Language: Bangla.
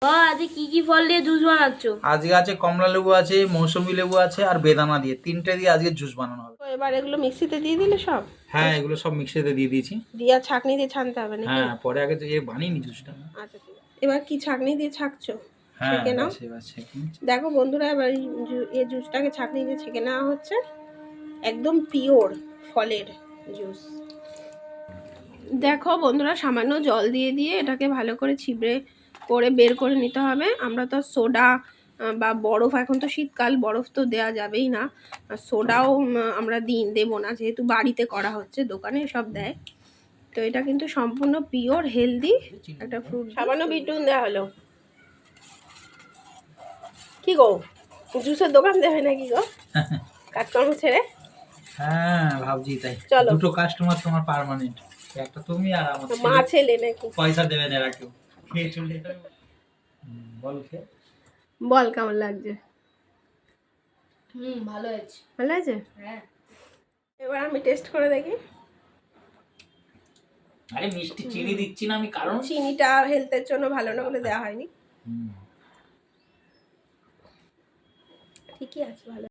আজকে কি কি ফল দিয়ে জুস বানাচ্ছ? আজকে আছে কমলা লেবু আছে, মৌসুমী লেবু আছে আর বেদানা দিয়ে, তিনটে দিয়ে আজকে জুস বানানো হবে। তো এবার এগুলো মিক্সিতে দিয়ে দিলে সব? হ্যাঁ, এগুলো সব মিক্সিতে দিয়ে দিয়েছি। দিয়ে ছাঁকনি দিয়ে ছানতে হবে নাকি? হ্যাঁ, পরে আগে তো বানিয়ে নি জুসটা। আচ্ছা ঠিক আছে। এবার কি ছাঁকনি দিয়ে ছাঁকছো? হ্যাঁ, ছেঁকে নাও। এবার ছেঁকে নিচ্ছি। দেখো বন্ধুরা, এবার এই জুসটাকে ছাঁকনি দিয়ে ছেঁকে নেওয়া হচ্ছে। একদম পিওর ফলের জুস। দেখো বন্ধুরা, সামান্য জল দিয়ে দিয়ে এটাকে ভালো করে ছিবড়ে করে বের করে নিতে হবে। আমরা তো সোডা বা বরফ, এখন তো শীতকাল, বরফ তো দেওয়া যাবেই না, সোডাও আমরা দেবো না, যেহেতু বাড়িতে করা হচ্ছে, দোকানে সব দেয়। তো এটা কিন্তু সম্পূর্ণ পিওর হেলদি একটা ফ্রুট। সামান্য বিটুন দেওয়া হলো। কি গো, জুসের দোকান দেবে নাকি গো কাজকর্ম ছেড়ে? হ্যাঁ, ভাবছি তাই। চলো। দুটো কাস্টমার তোমার পার্মানেন্ট, একটা তুমি আর আমার মা ছেলে নাকি? পয়সা দেবে না, এরা কেউ খেয়ে চলে যাবে। বল খেয়ে বল কেমন লাগছে? ভালো আছে। ভালো আছে? হ্যাঁ। এবার আমি টেস্ট করে দেখি। আরে মিষ্টি চিনি দিচ্ছি না আমি, কারণ চিনিটা হেলথের জন্য ভালো না বলে দেওয়া হয়নি। ঠিকই আছে, ভালো।